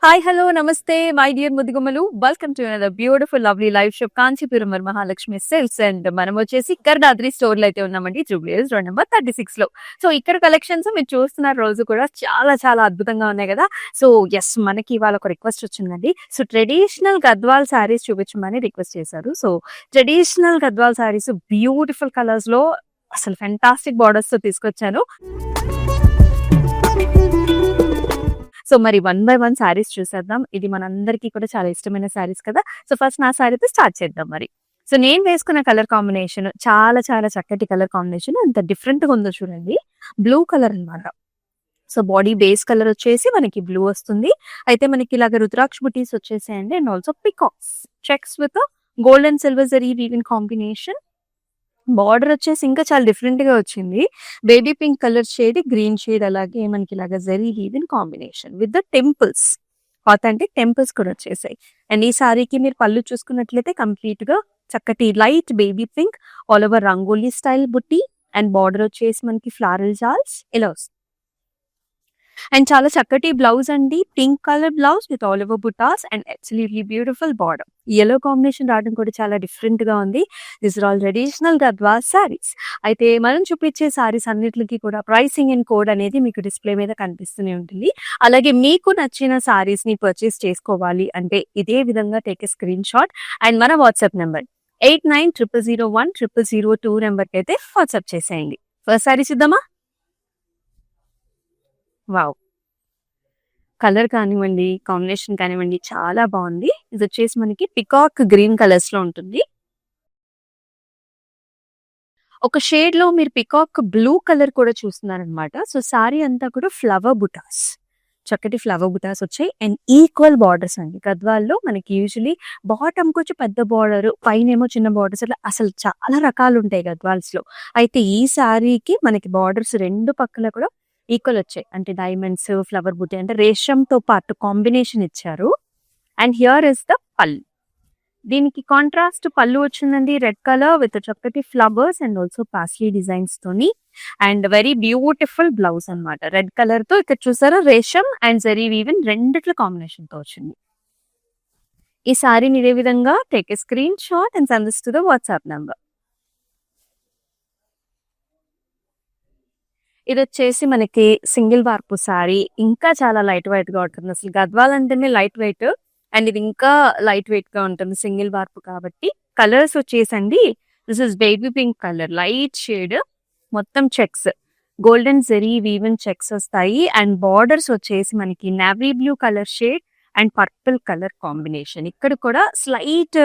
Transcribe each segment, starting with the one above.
Hi, hello, నమస్తే my dear ముదిగుమ్మలు. Welcome to another beautiful lovely live show Kanchipuram Mahalakshmi silks. And మనం వచ్చేసి కర్ణాద్రి store లో అయితే ఉన్నామండి, జూబ్లీహిల్స్ రోడ్ నెంబర్ 36 లో. సో ఇక్కడ కలెక్షన్స్ మీరు చూస్తున్న రోజు కూడా చాలా చాలా అద్భుతంగా ఉన్నాయి కదా. సో ఎస్, మనకి ఇవాళ ఒక రిక్వెస్ట్ వచ్చిందండి. సో ట్రెడిషనల్ గద్వాల్ శారీస్ చూపించమని రిక్వెస్ట్ చేశారు. So traditional Gadwal saris beautiful colours లో అసలు ఫెంటాస్టిక్ బార్డర్స్ తో తీసుకొచ్చాను. సో మరి 1 by 1 శారీస్ చూసేద్దాం. ఇది మనందరికీ కూడా చాలా ఇష్టమైన శారీస్ కదా. సో ఫస్ట్ నా శారీతో స్టార్ట్ చేద్దాం మరి. సో నేను వేసుకున్న కలర్ కాంబినేషన్ చాలా చాలా చక్కటి కలర్ కాంబినేషన్. ఎంత డిఫరెంట్ గా ఉందో చూడండి. బ్లూ కలర్ అన్నమాట. సో బాడీ బేస్ కలర్ వచ్చేసి మనకి బ్లూ వస్తుంది. అయితే మనకి ఇలాగ రుద్రాక్ష బుటీస్ వచ్చేసాయండి. And also peacocks checks with gold and silver zari weaving combination. Border వచ్చేసి ఇంకా చాలా డిఫరెంట్ గా వచ్చింది. Baby pink colour shade, green shade, అలాగే మనకి ఇలాగా zari weaving combination with the temples. Authentic temples కూడా వచ్చేసాయి. అండ్ ఈ సారీకి మీరు పళ్ళు చూసుకున్నట్లయితే కంప్లీట్ గా చక్కటి light baby pink all over rangoli style బుట్టి. అండ్ బార్డర్ వచ్చేసి మనకి ఫ్లారల్ జాల్స్ ఇలా వస్తుంది. అండ్ చాలా చక్కటి బ్లౌజ్ అండి. Pink colour blouse with all over butas and absolutely beautiful border. Yellow combination రావడం కూడా చాలా డిఫరెంట్ గా ఉంది. This are all traditional Gadwal saris. అయితే మనం చూపించే సారీస్ అన్నిటికి కూడా ప్రైసింగ్ అండ్ కోడ్ అనేది మీకు డిస్ప్లే మీద కనిపిస్తూనే ఉంటుంది. అలాగే మీకు నచ్చిన సారీస్ ని పర్చేస్ చేసుకోవాలి అంటే ఇదే విధంగా take a screen shot and మన వాట్సాప్ నెంబర్ 8900010002 నెంబర్కి అయితే వాట్సాప్ చేసేయండి. ఫస్ట్ సారీ చూద్దామా. వావ్, కలర్ కానివ్వండి, కాంబినేషన్ కానివ్వండి చాలా బాగుంది. ఇది వచ్చేసి మనకి పికాక్ గ్రీన్ కలర్స్ లో ఉంటుంది. ఒక షేడ్ లో మీరు పికాక్ బ్లూ కలర్ కూడా చూస్తున్నారనమాట. సో సారీ అంతా కూడా ఫ్లవర్ బుటాస్, చక్కటి ఫ్లవర్ బుటాస్ వచ్చాయి. అండ్ ఈక్వల్ బార్డర్స్ అండి. గద్వాల్లో మనకి యూజువలీ బాటమ్ కొంచెం పెద్ద బార్డర్, పైన ఏమో చిన్న బార్డర్స్, అట్లా అసలు చాలా రకాలు ఉంటాయి గద్వాల్స్ లో. అయితే ఈ సారీకి మనకి బార్డర్స్ రెండు పక్కల కూడా ఈక్వల్ వచ్చాయి. అంటే డైమండ్స్, ఫ్లవర్ బుట్టి, అంటే రేషంతో పాటు కాంబినేషన్ ఇచ్చారు. అండ్ హియర్ ఇస్ ద పళ్ళు. దీనికి కాంట్రాస్ట్ పళ్ళు వచ్చిందండి, రెడ్ కలర్ విత్ చక్కటి flowers and also paisley designs తోని. అండ్ వెరీ బ్యూటిఫుల్ బ్లౌజ్ అన్నమాట. రెడ్ కలర్ తో ఇక్కడ చూసారా రేషం అండ్ జరీ వీవెన్ రెండిట్ల కాంబినేషన్ తో వచ్చింది. ఈ సారీని ఇదే విధంగా take a screen shot and send this to the WhatsApp number. ఇది వచ్చేసి మనకి సింగిల్ వార్పు సారీ. ఇంకా చాలా లైట్ వెయిట్ గా ఉంటుంది. అసలు గద్వాల్ అంటేనే లైట్ వెయిట్, అండ్ ఇది ఇంకా లైట్ వెయిట్ గా ఉంటుంది సింగిల్ వార్పు కాబట్టి. కలర్స్ వచ్చేసండి, this is baby pink colour, light shade, మొత్తం checks, golden zari woven checks వస్తాయి. అండ్ బార్డర్స్ వచ్చేసి మనకి navy blue colour shade and purple colour combination. ఇక్కడ కూడా స్లైట్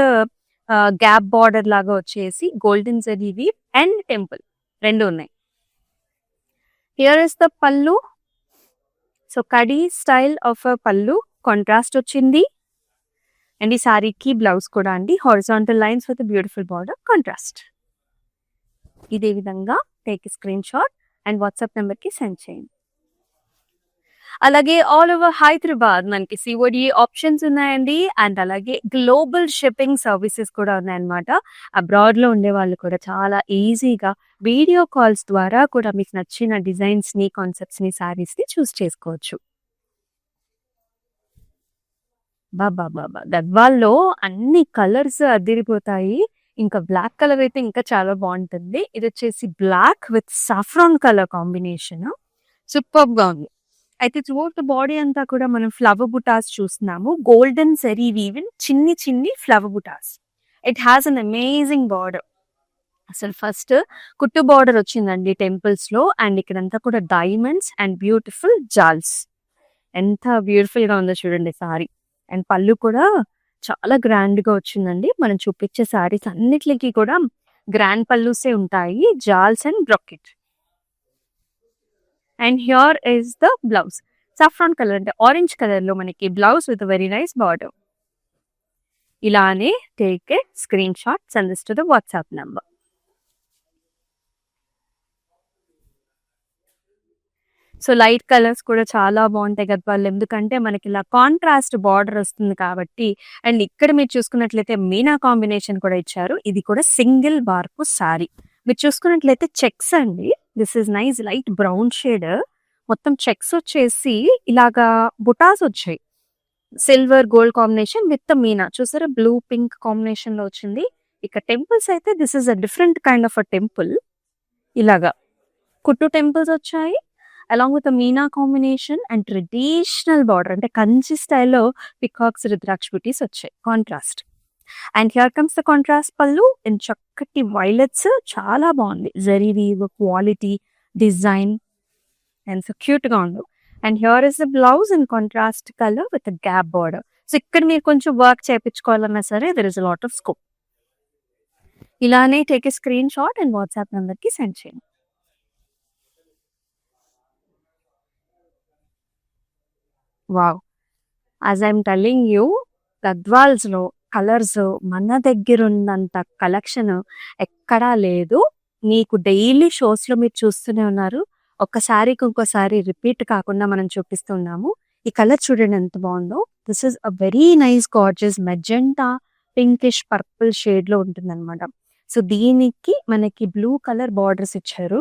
గ్యాప్ బార్డర్ లాగా వచ్చేసి golden zari weave and temple రెండు ఉన్నాయి. Here is the pallu. So కడీ స్టైల్ ఆఫ్ పల్లు కాంట్రాస్ట్ వచ్చింది. అండ్ ఈ సారీకి బ్లౌజ్ కూడా అండి horizontal lines with beautiful border contrast. ఇదే విధంగా take screen shot and WhatsApp number కి సెండ్ చేయండి. అలాగే ఆల్ ఓవర్ హైదరాబాద్ మనకి సిఓడి ఆప్షన్స్ ఉన్నాయండి. అండ్ అలాగే గ్లోబల్ షిప్పింగ్ సర్వీసెస్ కూడా ఉన్నాయన్నమాట. అబ్రాడ్ లో ఉండే వాళ్ళు కూడా చాలా ఈజీగా వీడియో కాల్స్ ద్వారా కూడా మీకు నచ్చిన డిజైన్స్ ని, కాన్సెప్ట్స్ ని, సారీస్ ని చూస్ చేసుకోవచ్చు. బాబా బాబా, గద్వాల్లో అన్ని కలర్స్ అదిరిపోతాయి. ఇంకా బ్లాక్ కలర్ అయితే ఇంకా చాలా బాగుంటుంది. ఇది వచ్చేసి black with saffron colour combination super గా ఉంది. అయితే త్రూఅవుట్ ద బాడీ అంతా కూడా మనం ఫ్లవర్ బుటాస్ చూస్తున్నాము. గోల్డెన్ జరీ వీవెన్ చిన్ని చిన్ని flower butas. It has an amazing border. అసలు ఫస్ట్ కుట్టు బార్డర్ వచ్చిందండి టెంపుల్స్ లో. అండ్ ఇక్కడంతా కూడా డైమండ్స్ అండ్ బ్యూటిఫుల్ జాల్స్. ఎంత బ్యూటిఫుల్ గా ఉందో చూడండి సారీ. అండ్ పళ్ళు కూడా చాలా గ్రాండ్ గా వచ్చిందండి. మనం చూపించే సారీస్ అన్నిటికి కూడా గ్రాండ్ పళ్ళుసే ఉంటాయి, జాల్స్ and brocade. And here is the blouse. Saffron colour అంటే ఆరెంజ్ కలర్ లో మనకి blouse with very nice border. ఇలానే take a screen shot, send this to the WhatsApp number. So light colours కూడా చాలా బాగుంటాయి గద్వాళ్ళు, ఎందుకంటే మనకి ఇలా కాంట్రాస్ట్ బార్డర్ వస్తుంది కాబట్టి. అండ్ ఇక్కడ మీరు చూసుకున్నట్లయితే మీనా కాంబినేషన్ కూడా ఇచ్చారు. ఇది కూడా సింగిల్ వార్పు సారీ. మీరు చూసుకున్నట్లయితే చెక్స్ అండి. This is nice light brown shade. మొత్తం చెక్స్ వచ్చేసి ఇలాగా బుటాస్ వచ్చాయి. Silver gold combination with Meena చూసారా, బ్లూ పింక్ కాంబినేషన్ లో వచ్చింది. ఇక టెంపుల్స్ అయితే this is a different kind of a temple. ఇలాగా కుట్టు టెంపుల్స్ వచ్చాయి along with Meena combination and traditional border అంటే కంచి స్టైల్లో పికాక్స్ రుద్రాక్ష బుటీస్ వచ్చాయి contrast. And here comes the contrast పళ్ళు ఇన్ చక్కటి వైలెట్స్, చాలా బాగుంది. Zari weave quality design and so cute గా ఉంది. And here is the blouse in contrast colour with gap border. So ఇక్కడ మీరు కొంచెం వర్క్ చేయించుకోవాలన్నా సరే there is a lot of scope. ఇలానే take a screen shot and WhatsApp number కి send చేయండి. Wow, as I'm telling you, Gadwals లో colours మన దగ్గర ఉన్నంత కలెక్షన్ ఎక్కడా లేదు. మీకు డైలీ షోస్ లో మీరు చూస్తూనే ఉన్నారు. ఒక్కసారికి ఇంకోసారి రిపీట్ కాకుండా మనం చూపిస్తున్నాము. ఈ కలర్ చూడండి ఎంత బాగుందో. This is a very nice gorgeous magenta pinkish purple shade లో ఉంటుంది అనమాట. సో దీనికి మనకి బ్లూ కలర్ బార్డర్స్ ఇచ్చారు.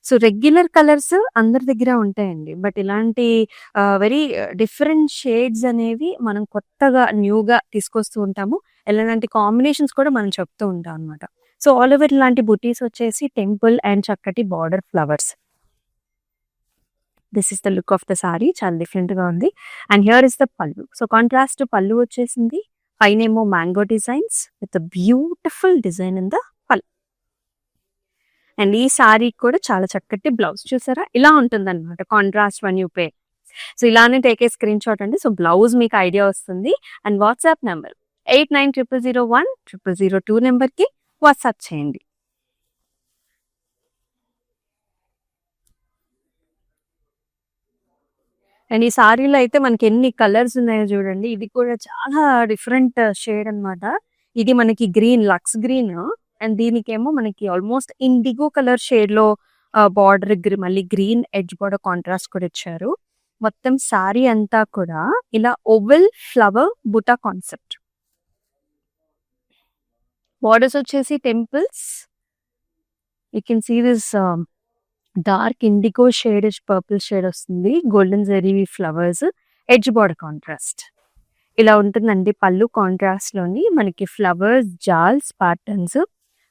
సో రెగ్యులర్ కలర్స్ అందరి దగ్గర ఉంటాయండి. బట్ ఇలాంటి వెరీ డిఫరెంట్ షేడ్స్ అనేవి మనం కొత్తగా న్యూగా తీసుకొస్తూ ఉంటాము. ఇలాంటి కాంబినేషన్స్ కూడా మనం చెప్తూ ఉంటాం అనమాట. సో ఆల్ ఓవర్ ఇలాంటి బుటీస్ వచ్చేసి టెంపుల్ అండ్ చక్కటి border flowers. This is the look of the sari, చాలా డిఫరెంట్ గా ఉంది. అండ్ హియర్ ఇస్ ద పళ్ళు. సో కాంట్రాస్ట్ పళ్ళు వచ్చేసింది. పైన ఏమో mango designs with beautiful design in the పళ్ళు. అండ్ ఈ సారీ కూడా చాలా చక్కటి బ్లౌజ్ చూసారా, ఇలా ఉంటుంది అనమాట contrast one you pay. So ఇలానే టేక్ ఏ స్క్రీన్ షాట్ అండి. సో బ్లౌజ్ మీకు ఐడియా వస్తుంది. అండ్ వాట్సాప్ నెంబర్ 8900010002 నెంబర్కి వాట్సాప్ చేయండి. అండ్ ఈ సారీలో అయితే మనకి ఎన్ని కలర్స్ ఉన్నాయో చూడండి. ఇది కూడా చాలా డిఫరెంట్ షేడ్ అన్నమాట. ఇది మనకి గ్రీన్, లక్స్ గ్రీన్. అండ్ దీనికేమో మనకి ఆల్మోస్ట్ ఇండిగో కలర్ షేడ్ లో బార్డర్ మళ్ళీ గ్రీన్ ఎడ్జ్ బార్డర్ కాంట్రాస్ట్ కూడా ఇచ్చారు. మొత్తం సారీ అంతా కూడా ఇలా oval flower buta concept. Borders వచ్చేసి temples. You can see this dark indigo shade purple shade వస్తుంది. Golden zari flowers, edge border contrast ఇలా ఉంటుందండి. పళ్ళు కాంట్రాస్ట్ లోని మనకి ఫ్లవర్స్, జాల్స్ patterns.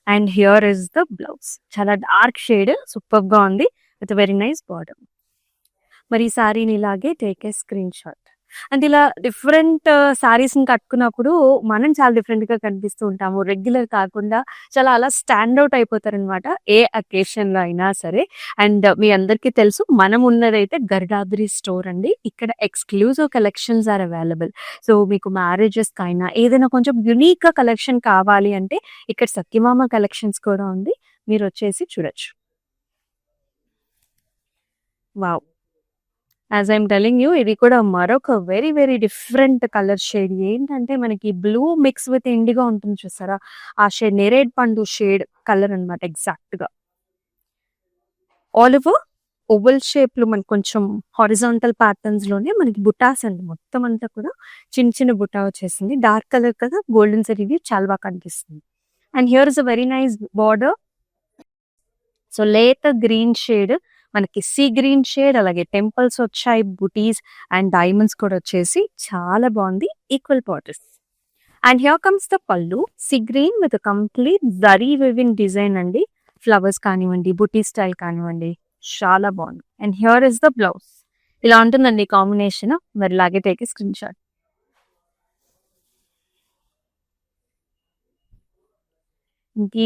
And here is the blouse, చాలా డార్క్ షేడ్, సూపర్ గా ఉంది విత్ వెరీ నైస్ బార్డర్. మరి ఈ సారీని ఇలాగే టేక్ ఏ స్క్రీన్ షాట్. అంటే ఇలా డిఫరెంట్ సారీస్ ని కట్టుకున్నప్పుడు మనం చాలా డిఫరెంట్ గా కనిపిస్తూ ఉంటాము. రెగ్యులర్ కాకుండా చాలా అలా స్టాండ్ అవుట్ అయిపోతారు అనమాట ఏ అకేషన్ లో అయినా సరే. అండ్ మీ అందరికీ తెలుసు మనం ఉన్నదైతే గరుడాద్రి స్టోర్ అండి. ఇక్కడ exclusive collections are available. So మీకు మ్యారేజెస్ కైనా ఏదైనా కొంచెం యునిక్ గా కలెక్షన్ కావాలి అంటే ఇక్కడ సత్యమామ కలెక్షన్స్ కూడా ఉంది, మీరు వచ్చేసి చూడొచ్చు. Wow, as I'm telling you, ఇది కూడా మరొక very very different colour shade. ఏంటంటే మనకి బ్లూ మిక్స్ విత్ ఇండిగా ఉంటుంది చూసారా, ఆ షేడ్ నేరేడ్ పండు షేడ్ కలర్ అనమాట ఎగ్జాక్ట్ గా. ఆల్ ఓవర్ ఓవల్ షేప్ లో మనకి కొంచెం హారిజాంటల్ ప్యాటర్న్స్ లోనే మనకి బుటాస్ అండి. మొత్తం అంతా కూడా చిన్న చిన్న బుటా వచ్చేసింది. డార్క్ కలర్ కదా, గోల్డెన్ సరీవి చాలా బాగా కనిపిస్తుంది. And here is a very nice border. So లేత గ్రీన్ షేడ్, మనకి సీ గ్రీన్ షేడ్, అలాగే టెంపుల్స్ వచ్చాయి, బుటీస్ అండ్ డైమండ్స్ కూడా వచ్చేసి చాలా బాగుంది. Equal borders. And here comes the pallu, sea green with complete zari weaving design అండి. ఫ్లవర్స్ కానివ్వండి, బుటీ స్టైల్ కానివ్వండి, చాలా బాగుంది. And here is the blouse, ఇలా ఉంటుందండి కాంబినేషన్. మరి ఇలాగే టేక్ స్క్రీన్ షాట్.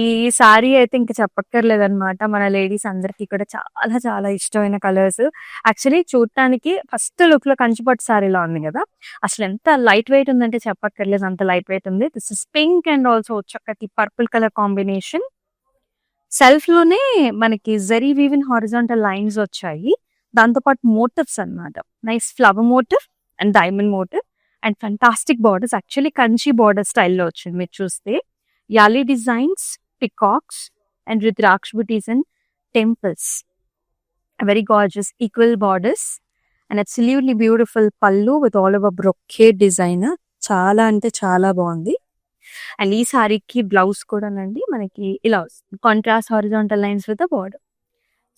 ఈ సారీ అయితే ఇంకా చెప్పక్కర్లేదన్నమాట. మన లేడీస్ అందరికీ కూడా చాలా చాలా ఇష్టమైన కలర్స్. యాక్చువల్లీ చూడటానికి ఫస్ట్ లుక్ లో కంచిపట్టు సారీలా ఉంది కదా, అసలు ఎంత లైట్ వెయిట్ ఉందంటే చెప్పక్కర్లేదు, అంత లైట్ వెయిట్ ఉంది. This is pink and also చక్కటి పర్పుల్ కలర్ కాంబినేషన్. సెల్ఫ్ లోనే మనకి జరీ వీవిన్ హారిజాంటల్ లైన్స్ వచ్చాయి, దాంతోపాటు మోటివ్స్ అన్నమాట. Nice flower motif and diamond motif and fantastic borders. Actually Kanchi border స్టైల్లో వచ్చింది మీరు చూస్తే. Yali designs, peacocks, and Rudraksh booties and temples. Very gorgeous, equal borders, and absolutely beautiful pallu with all over brocade design. చాలా అంటే చాలా బాగుంది. And ఈ సారీకి బ్లౌజ్ కూడా నండి మనకి ఇలా వస్తుంది, contrast horizontal lines with border.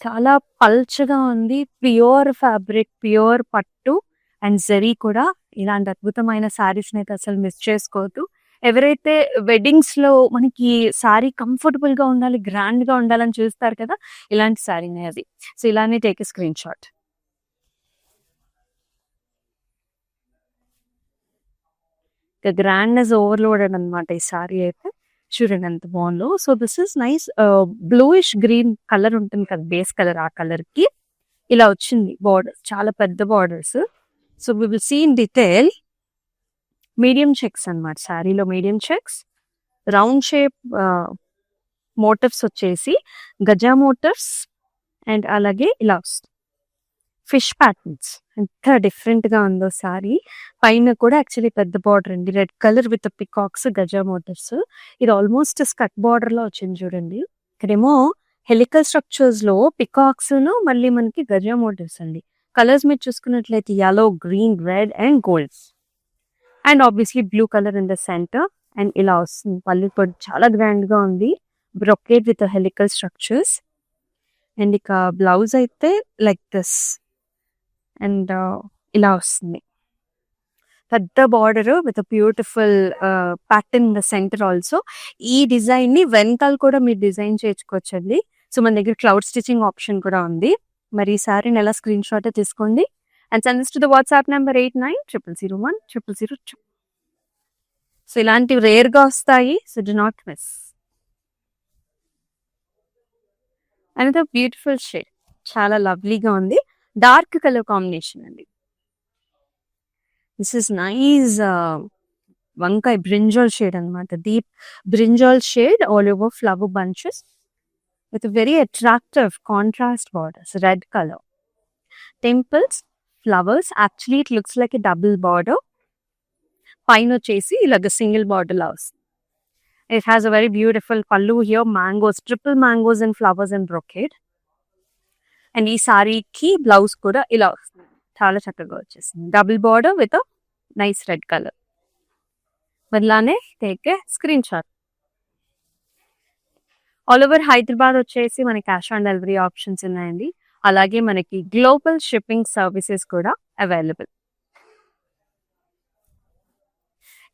చాలా పల్చగా ఉంది, ప్యూర్ ఫ్యాబ్రిక్, ప్యూర్ పట్టు అండ్ జరీ కూడా ఇలాంటి అద్భుతమైన శారీస్‌ని అయితే అసలు మిస్ చేసుకోవద్దు. ఎవరైతే వెడ్డింగ్స్‌లో మనకి శారీ కంఫర్టబుల్‌గా ఉండాలి, గ్రాండ్‌గా ఉండాలని చూస్తారు కదా! ఇలాంటి శారీనే అది. సో, ఇలానే టేక్ ఎ స్క్రీన్ షాట్. ఇక గ్రాండ్‌నెస్ ఓవర్‌లోడెడ్ అనమాట ఈ శారీ అయితే. చూడండి ఎంత బావుందో. So, this is nice bluish green colour ఉంటుంది కదా! బేస్ కలర్ ఆ కలర్‌కి ఇలా వచ్చింది బార్డర్. చాలా పెద్ద borders. So, we will see in detail. Medium checks అన్నమాట. శారీలో medium checks. Round shape motifs వచ్చేసి గజా మోటివ్స్ అండ్ అలాగే ఇలా వస్తుంది. ఫిష్ ప్యాటర్న్స్ ఎంత డిఫరెంట్‌గా ఉందో శారీ. పైన కూడా యాక్చువల్లీ పెద్ద బార్డర్ అండి. రెడ్ కలర్ విత్ పికాక్స్, గజా మోటివ్స్. ఇది ఆల్మోస్ట్ స్కర్ట్ బార్డర్‌లో వచ్చింది చూడండి. ఇక్కడేమో హెలికల్ స్ట్రక్చర్స్‌లో పికాక్స్‌ను మళ్ళీ మనకి గజా మోటివ్స్ అండి. కలర్స్ మీరు చూసుకున్నట్లయితే yellow, green, red and gold. And obviously blue colour in the centre and ఇలా వస్తుంది. పళ్ళు కూడా చాలా గ్రాండ్‌గా ఉంది. Brocade with helical structures. And ఇక బ్లౌజ్ అయితే లైక్ దిస్ అండ్ ఇలా వస్తుంది. పెద్ద border with beautiful pattern in the centre also. ఈ డిజైన్‌ని వెనకాల కూడా మీరు డిజైన్ చేయించుకోవచ్చండి. సో, మన దగ్గర క్లౌడ్ స్టిచింగ్ ఆప్షన్ కూడా ఉంది. మరి ఈ శారీని ఎలా స్క్రీన్ షాట్ తీసుకోండి and send this to the WhatsApp number 8900010002. So, ఇలాంటివి రేర్‌గా వస్తాయి. So, do not miss. Another beautiful shade. చాలా లవ్లీగా ఉంది. డార్క్ కలర్ కాంబినేషన్ అండి. దిస్ ఇస్ నైస్ వంకాయ బ్రింజాల్ షేడ్ అనమాట. Deep brinjal shade all over flower bunches with very attractive contrast borders. Red colour. Temples, flowers. Actually it looks like a double border. పైన వచ్చేసి ఇలాగ single border లా వస్తుంది. It has a very beautiful pallu here mangoes, triple mangoes and flowers and brocade. And ఈ సారీకి blouse కూడా ఇలా వస్తుంది. చాలా చక్కగా వచ్చేసింది. Double border with nice red colour. ఇలానే take a screen shot. All over Hyderabad వచ్చేసి మనకి క్యాష్ ఆన్ డెలివరీ ఆప్షన్స్ ఉన్నాయండి. అలాగే మనకి గ్లోబల్ షిప్పింగ్ సర్వీసెస్ కూడా అవైలబుల్.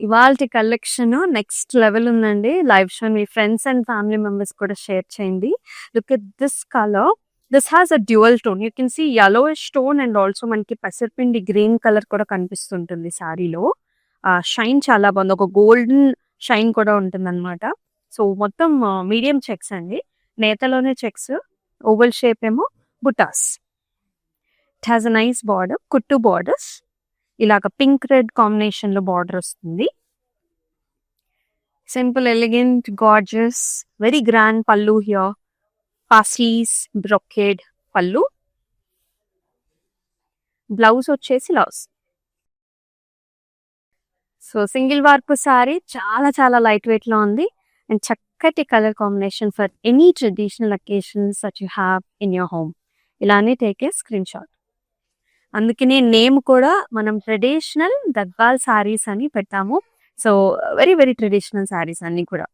ఇవాల్టి కలెక్షన్ నెక్స్ట్ లెవెల్ ఉందండి. లైవ్ షో మీ ఫ్రెండ్స్ అండ్ ఫ్యామిలీ మెంబర్స్ కూడా షేర్ చేయండి. Look at this colour. This has a dual tone. You can see yellowish tone and also మనకి పెసరపిండి గ్రీన్ కలర్ కూడా కనిపిస్తుంటుంది శారీలో. షైన్ చాలా బాగుంది. ఒక గోల్డెన్ షైన్ కూడా ఉంటుంది అనమాట. సో, మొత్తం మీడియం చెక్స్ అండి. నేతలోనే చెక్స్. ఓవల్ షేప్ ఏమో butas. It has a nice border. కుట్టు బార్డర్స్. ఇలాగ పింక్ రెడ్ కాంబినేషన్ లో బార్డర్ వస్తుంది. Simple, elegant, gorgeous, very grand pallu here. Paisleys, brocade pallu. Blouse వచ్చేసి లౌజ్. సో, సింగిల్ వార్పు సారీ చాలా చాలా లైట్ వెయిట్ లో ఉంది అండ్ చక్కటి colour combination for any traditional occasions that you have in your home. ఇలానే టేక్ ఏ స్క్రీన్ షాట్. అందుకనే name కూడా మనం ట్రెడిషనల్ గద్వాల్ సారీస్ అని పెట్టాము. So, very very traditional saris అన్ని కూడా.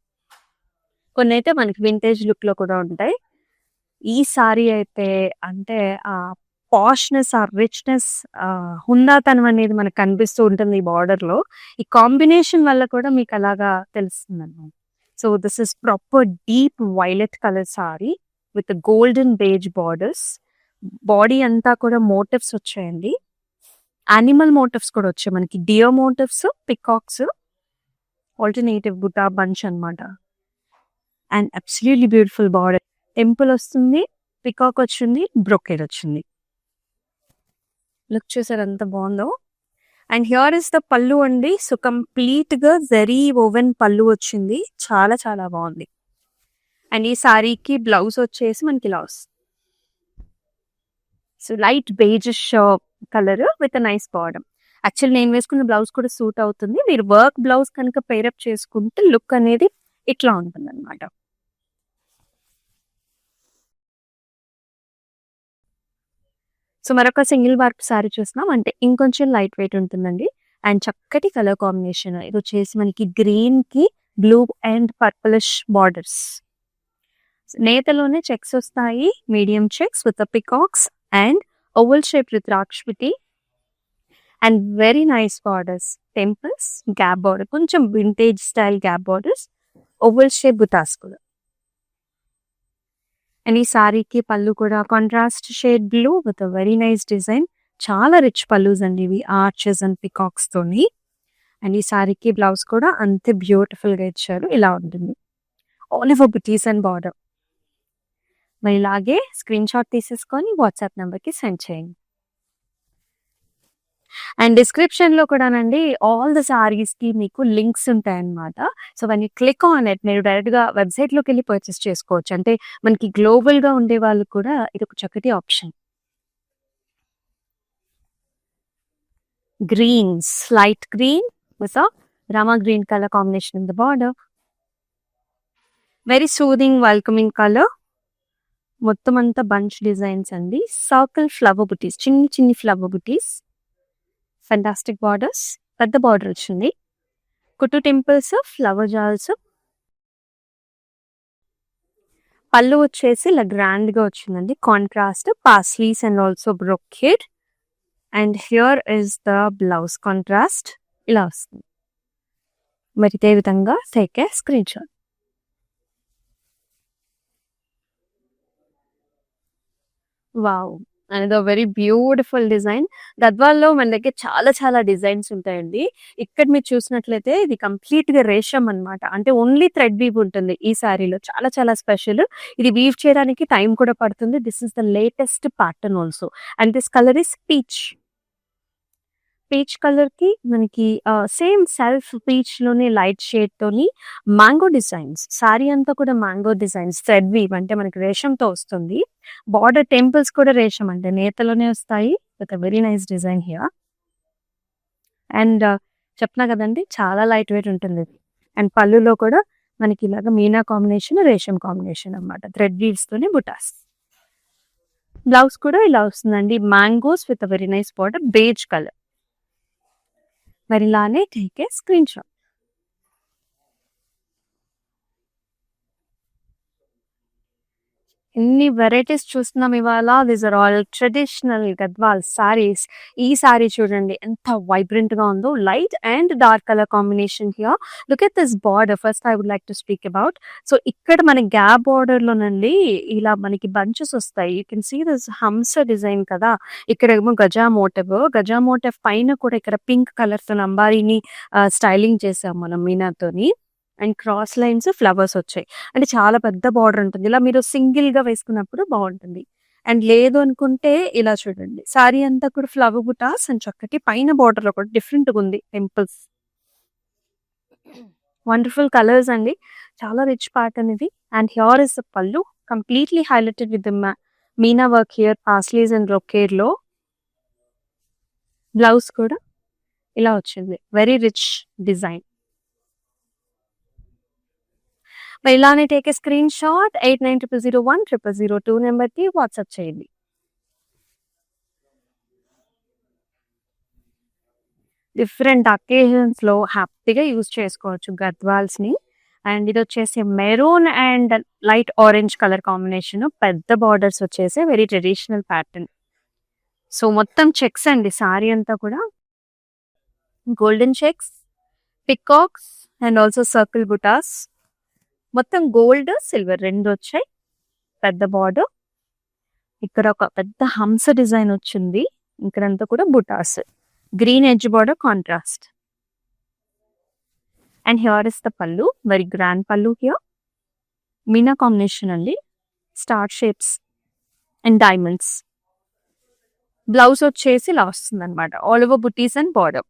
కొన్ని అయితే మనకి వింటేజ్ లుక్ లో కూడా ఉంటాయి. ఈ సారీ అయితే అంటే ఆ పాష్నెస్, ఆ రిచ్నెస్, హుందాతనం అనేది మనకు కనిపిస్తూ ఉంటుంది ఈ బార్డర్ లో. ఈ కాంబినేషన్ వల్ల కూడా మీకు అలాగా తెలుస్తుంది అన్నమాట. So, this is proper deep violet colour sari with golden beige borders. Body అంతా కూడా మోటివ్స్ వచ్చాయండి. యానిమల్ మోటివ్స్ కూడా వచ్చాయి మనకి. Deer motifs, peacocks, alternative buta bunch అనమాట. And absolutely beautiful border. Temple వస్తుంది, పికాక్ వచ్చింది, బ్రొకేడ్ వచ్చింది. లుక్ చూసారు ఎంత బాగుందో. అండ్ హియర్ ఇస్ ద పల్లు అండి. సో, కంప్లీట్ గా జరీ ఓవెన్ పల్లు వచ్చింది. చాలా చాలా బాగుంది. అండ్ ఈ సారీకి బ్లౌజ్ వచ్చేసి మనకి ఇలా వస్తుంది. So, light beigish colour with nice border. Actually నేను వేసుకున్న బ్లౌజ్ కూడా సూట్ అవుతుంది. మీరు వర్క్ బ్లౌజ్ కనుక పేరప్ చేసుకుంటే లుక్ అనేది ఇట్లా ఉంటుంది అనమాట. సో, మరొక సింగిల్ వార్ప్ సారీ చూస్తున్నాం. అంటే ఇంకొంచెం లైట్ వెయిట్ ఉంటుందండి. అండ్ చక్కటి కలర్ కాంబినేషన్. ఇది వచ్చేసి మనకి గ్రీన్ కి బ్లూ అండ్ పర్పులిష్ బార్డర్స్. నేతలోనే చెక్స్ వస్తాయి. Medium checks with peacocks and oval shape with రాక్షపిటి. And very nice borders, temples, gap border, కొంచెం vintage style gap borders, oval shape butas కూడా. అండ్ ఈ సారీకి పళ్ళు కూడా contrast shade blue with very nice design. చాలా rich pallus అండి ఇవి, ఆర్చెస్ అండ్ పికాక్స్ తోని. అండ్ ఈ సారీకి బ్లౌజ్ కూడా అంతే బ్యూటిఫుల్ గా ఇచ్చారు. ఇలా ఉంటుంది all over butis and border. మరి ఇలాగే స్క్రీన్ షాట్ తీసేసుకొని వాట్సాప్ నెంబర్కి సెండ్ చేయండి. అండ్ డిస్క్రిప్షన్ లో కూడానండి ఆల్ ద సారీస్ కి మీకు లింక్స్ ఉంటాయన్నమాట. So one you click on it, మీరు డైరెక్ట్ గా వెబ్సైట్ లోకి వెళ్ళి పర్చేస్ చేసుకోవచ్చు. అంటే మనకి గ్లోబల్ గా ఉండే వాళ్ళు కూడా ఇది ఒక చక్కటి option. Greens, light green with a rama green color combination in the border. Very soothing, welcoming color. మొత్తం అంతా బంచ్ డిజైన్స్ అండి. సర్కిల్ ఫ్లవర్ బుటీస్, చిన్ని చిన్ని ఫ్లవర్ బుటీస్, ఫెంటాస్టిక్ బార్డర్స్, పెద్ద బార్డర్ వచ్చింది. కుట్టు టెంపుల్స్, ఫ్లవర్ జాల్స్. పళ్ళు వచ్చేసి ఇలా గ్రాండ్ గా వచ్చిందండి, contrast paisleys and also brocade. And here is the blouse contrast, ఇలా వస్తుంది. మరి ఇదే విధంగా take a screen shot. Wow, అనేది వెరీ బ్యూటిఫుల్ డిజైన్. గద్వాల్లో మన దగ్గర చాలా చాలా డిజైన్స్ ఉంటాయండి. ఇక్కడ మీరు చూసినట్లయితే ఇది కంప్లీట్ గా రేషం అన్నమాట. అంటే ఓన్లీ థ్రెడ్ వీవ్ ఉంటుంది ఈ సారీలో. చాలా చాలా స్పెషల్. ఇది వీవ్ చేయడానికి టైం కూడా పడుతుంది. This is the latest pattern also. And this colour is peach. Peach colour కి మనకి సేమ్ సెల్ఫ్ పీచ్ లోనే లైట్ షేడ్ తోని మ్యాంగో డిజైన్స్. సారీ అంతా కూడా మ్యాంగో డిజైన్స్, థ్రెడ్ వీవ్ అంటే మనకి రేషంతో వస్తుంది. బార్డర్ టెంపుల్స్ కూడా రేషం అంటే నేతలోనే వస్తాయి with very nice design here. And చెప్తున్నా కదండి చాలా లైట్ వెయిట్ ఉంటుంది. అండ్ పళ్ళులో కూడా మనకి ఇలాగ మీనా కాంబినేషన్, రేషం కాంబినేషన్ అన్నమాట, థ్రెడ్ వీవ్స్ తోని బుటాస్. బ్లౌజ్ కూడా ఇలా వస్తుందండి, mangoes with very nice border, beige colour. మరి ఇలానే టేక్ ఏ స్క్రీన్ షాట్. ఎన్ని వెరైటీస్ చూస్తున్నాం ఇవాళ. These are all traditional Gadwal saris. ఈ సారీ చూడండి ఎంత వైబ్రెంట్ గా ఉందో, light and dark colour combination here. Look at this border. First I would like to speak about. So ఇక్కడ మన గ్యాప్ బార్డర్ లోనండి ఇలా మనకి బంచెస్ వస్తాయి. యూ కెన్ సీ దిస్ హంస డిజైన్ కదా. ఇక్కడ ఏమో గజా మోటివ్ పైన కూడా ఇక్కడ పింక్ కలర్ తో అంబారీని స్టైలింగ్ చేసాం మనం మీనాతోని. అండ్ క్రాస్ లైన్స్, ఫ్లవర్స్ వచ్చాయి. అంటే చాలా పెద్ద బార్డర్ ఉంటుంది. ఇలా మీరు సింగిల్ గా వేసుకున్నప్పుడు బాగుంటుంది. అండ్ లేదు అనుకుంటే ఇలా చూడండి, సారీ అంతా కూడా ఫ్లవర్ బుటాస్ అండ్ చక్కటి పైన బార్డర్ లో కూడా డిఫరెంట్ గా ఉంది టెంపుల్స్. వండర్ఫుల్ కలర్స్ అండి, చాలా రిచ్ ప్యాటర్న్ ఇది. అండ్ హియర్ ఇస్ ద పళ్ళు, completely highlighted with Meena work here, paisleys and brocade లో. బ్లౌజ్ కూడా ఇలా వచ్చింది, వెరీ రిచ్ డిజైన్. మరి ఇలానే టేక్ ఏ స్క్రీన్ షాట్. 8900010002 నెంబర్కి వాట్సాప్ చేయండి. డిఫరెంట్ అకేషన్స్ లో హ్యాపీగా యూజ్ చేసుకోవచ్చు గద్వాల్స్ ని. అండ్ ఇది వచ్చేసి maroon and light orange colour combination, పెద్ద బార్డర్స్ వచ్చేసి వెరీ ట్రెడిషనల్ ప్యాటర్న్. సో మొత్తం చెక్స్ అండి, సారీ అంతా కూడా golden checks, peacocks and also circle butas. మొత్తం గోల్డ్ సిల్వర్ రెండు వచ్చాయి. పెద్ద బార్డర్, ఇక్కడ ఒక పెద్ద హంస డిజైన్ వచ్చింది. ఇక్కడంతా కూడా butas, green edge border contrast. And here is the pallu, very grand pallu here. Meena combination అండి, star shapes and diamonds. Blouse వచ్చేసి ఇలా వస్తుంది అనమాట, all over butis and border.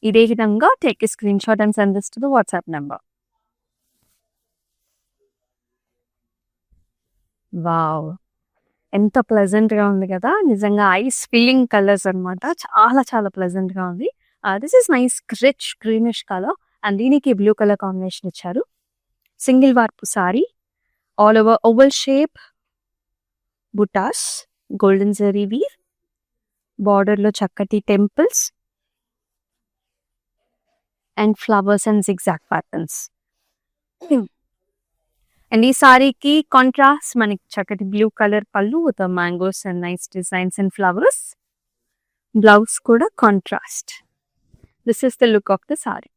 ఇదే విధంగా take a screen shot and send this to the WhatsApp number. Wow, ఎంత pleasant గా ఉంది కదా, నిజంగా ఐస్ ఫీలింగ్ కలర్స్ అన్నమాట. చాలా చాలా ప్లెజెంట్ గా ఉంది. This is nice rich greenish colour. And దీనికి బ్లూ కలర్ కాంబినేషన్ ఇచ్చారు. Single warp sari, all over oval shape butas, golden zari weave, border లో చక్కటి temples and flowers and zigzag patterns. And ఈ సారీకి కాంట్రాస్ట్ మనకి చక్కటి blue colour pallu with mangoes and nice designs and flowers. Blouse కూడా contrast. This is the look of the sari.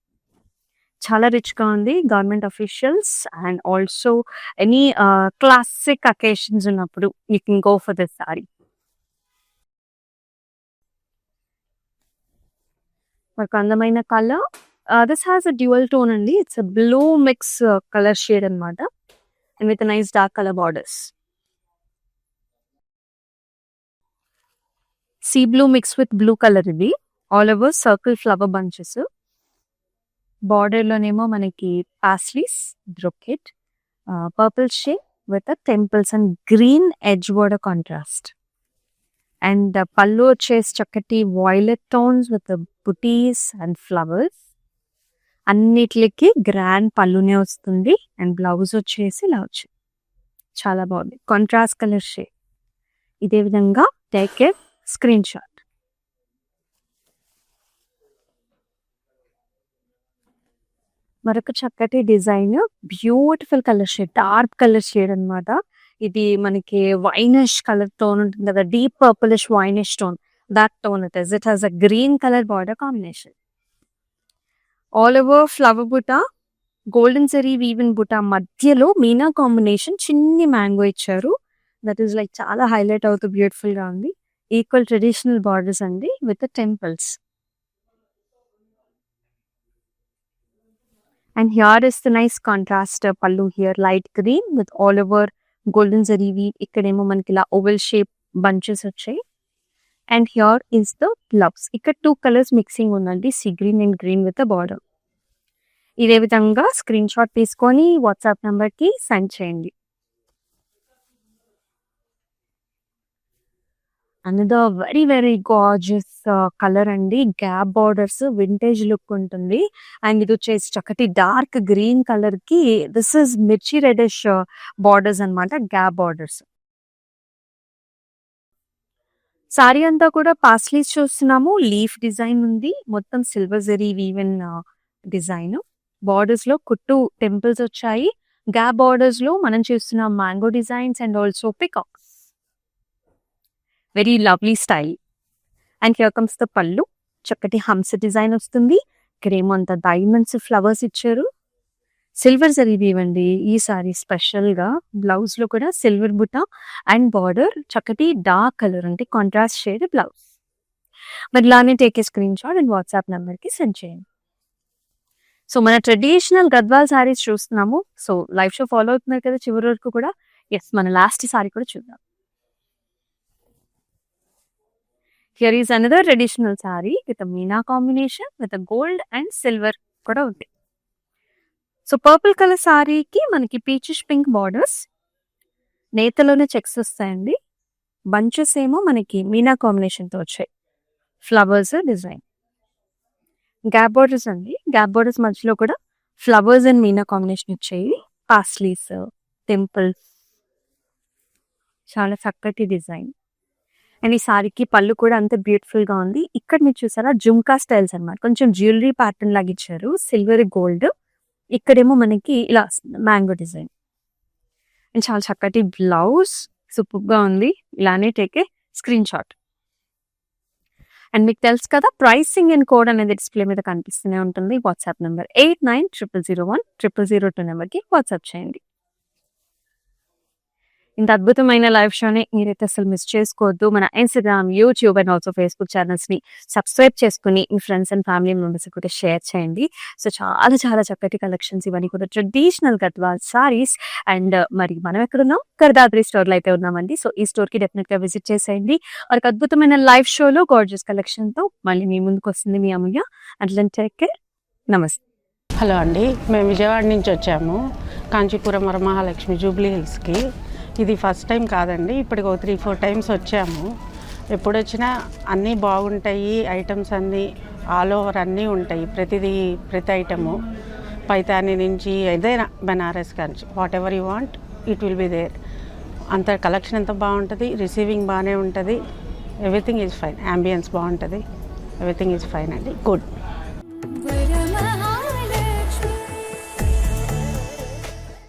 చాలా రిచ్గా ఉంది. Government officials and also any classic occasions ఉన్నప్పుడు you can go for this sari. ఒక అందమైన colour. This has a dual tone అండి. It's a blue mix colour shade అనమాట and with nice dark colour borders. Sea blue mix with blue colour ఇది. All over circle flower bunches. బార్డర్లోనేమో మనకి paisleys, brocade, purple shade with temples and green edge border contrast. And pallu వచ్చేసి చక్కటి violet tones with butis and flowers. అన్నిటికి grand పళ్ళునే వస్తుంది and blouse వచ్చేసి ఇలా వచ్చింది. చాలా బాగుంది. Contrast colour shade. ఇదే విధంగా టేక్ ఏ స్క్రీన్ షాట్. మరొక చక్కటి design, beautiful colour shade, dark colour shade అనమాట. ఇది మనకి వైనిష్ కలర్ టోన్ ఉంటుంది కదా, deep purplish winish tone, that tone it is. It has a green color border combination. All over flower butta, golden zari weaving butta మధ్యలో Meena combination, చిన్ని mango ఇచ్చారు. That is like చాలా highlight అవుతూ beautiful గా ఉంది. Equal traditional borders అండి with temples. And here is the nice contrast pallu here, light green with all over golden zari weave. Ikkademo manaki ila oval shape bunches వచ్చాయి. And here is the blouse. ఇక్కడ 2 colors mixing ఉందండి, sea green and green with border. ఇదే విధంగా screen shot తీసుకొని WhatsApp నెంబర్కి send చేయండి. Another very very gorgeous colour అండి. Gap borders, vintage look ఉంటుంది. అండ్ ఇది వచ్చేసి చక్కటి డార్క్ గ్రీన్ కలర్ కి దిస్ ఇస్ మిర్చి రెడిష్ బార్డర్స్ అనమాట, గ్యాప్ బార్డర్స్. సారీ అంతా కూడా పాస్లీస్ చూస్తున్నాము. లీఫ్ డిజైన్ ఉంది, మొత్తం silver zari woven design. Borders లో కుట్టు టెంపుల్స్ వచ్చాయి. గ్యాప్ బార్డర్స్ లో మనం చూస్తున్నాం mango designs and also peacocks. Very lovely style. And here comes the పళ్ళు. చక్కటి హంస డిజైన్ వస్తుంది. ఇక్కడేమో అంత డైమండ్స్ ఫ్లవర్స్ ఇచ్చారు. సిల్వర్ జరీ ఇవ్వండి ఈ సారీ స్పెషల్ గా. బ్లౌజ్ లో కూడా సిల్వర్ బుట్ట అండ్ బార్డర్, చక్కటి డార్క్ కలర్ అంటే కాంట్రాస్ట్ షేడ్ బ్లౌజ్. మరి ఇలానే take a screen shot and WhatsApp number కి సెండ్ చేయండి. సో మన ట్రెడిషనల్ గద్వాల్ సారీస్ చూస్తున్నాము. సో లైవ్ షో ఫాలో అవుతున్నారు కదా చివరి వరకు కూడా. ఎస్, మన లాస్ట్ సారీ కూడా చూద్దాం. Here is another traditional sorry with Meena combination with gold and silver కూడా ఉంది. సో పర్పుల్ కలర్ సారీకి మనకి పీచిష్ పింక్ బార్డర్స్, నేతలోనే చెక్స్ వస్తాయండి. బంచెస్ ఏమో మనకి మీనా కాంబినేషన్తో వచ్చాయి, ఫ్లవర్స్ డిజైన్. గ్యాప్ బార్డర్స్ అండి. గ్యాప్ బార్డర్స్ మధ్యలో కూడా ఫ్లవర్స్ అండ్ మీనా కాంబినేషన్ వచ్చాయి. పాస్లీస్, టెంపుల్స్, చాలా చక్కటి డిజైన్. అండ్ ఈ సారీకి పళ్ళు కూడా అంత బ్యూటిఫుల్ గా ఉంది. ఇక్కడ మీరు చూసారా జుమ్కా స్టైల్స్ అనమాట, కొంచెం జ్యువెలరీ ప్యాటర్న్ లాగా ఇచ్చారు, సిల్వర్ గోల్డ్. ఇక్కడేమో మనకి ఇలా మ్యాంగో డిజైన్ అండ్ చాలా చక్కటి బ్లౌజ్, సూపర్ గా ఉంది. ఇలానే take a screen shot. And మీకు తెలుసు కదా ప్రైసింగ్ అండ్ కోడ్ అనేది డిస్ప్లే మీద కనిపిస్తూనే ఉంటుంది. వాట్సాప్ నెంబర్ 8900010002 నెంబర్కి వాట్సాప్ చేయండి. ఇంత అద్భుతమైన లైవ్ షోని మీరైతే అసలు మిస్ చేసుకోవద్దు. మన Instagram, YouTube and also Facebook ఛానల్స్ని సబ్స్క్రైబ్ చేసుకుని మీ ఫ్రెండ్స్ అండ్ ఫ్యామిలీ మెంబర్స్ కూడా షేర్ చేయండి. సో చాలా చాలా చక్కటి కలెక్షన్స్, ఇవన్నీ కూడా ట్రెడిషనల్ గద్వాల్ సారీస్. అండ్ మరి మనం ఎక్కడున్నాం, కర్దాద్రి స్టోర్లో అయితే ఉన్నామండి. సో ఈ స్టోర్కి డెఫినెట్గా విజిట్ చేసేయండి. ఒక అద్భుతమైన లైవ్ షోలో గార్జియస్ కలెక్షన్తో మళ్ళీ మీ ముందుకు వస్తుంది మీ అమూల్య. అట్లా టేక్ కేర్. నమస్తే. హలో అండి, మేము విజయవాడ నుంచి వచ్చాము కాంచీపురం వరమహాలక్ష్మి జూబ్లీ హిల్స్కి. ఇది ఫస్ట్ టైం కాదండి, ఇప్పటికి 3-4 టైమ్స్ వచ్చాము. ఎప్పుడు వచ్చినా అన్నీ బాగుంటాయి, ఐటమ్స్ అన్నీ ఆల్ ఓవర్ అన్నీ ఉంటాయి. ప్రతి ఐటము పైతాని నుంచి ఏదైనా బెనారస్ కానీ whatever you want it will be there. అంత కలెక్షన్ ఎంత బాగుంటుంది, రిసీవింగ్ బాగానే ఉంటుంది. ఎవ్రీథింగ్ ఈజ్ ఫైన్, యాంబియన్స్ బాగుంటుంది, ఎవ్రీథింగ్ ఈజ్ ఫైన్ అండి, గుడ్.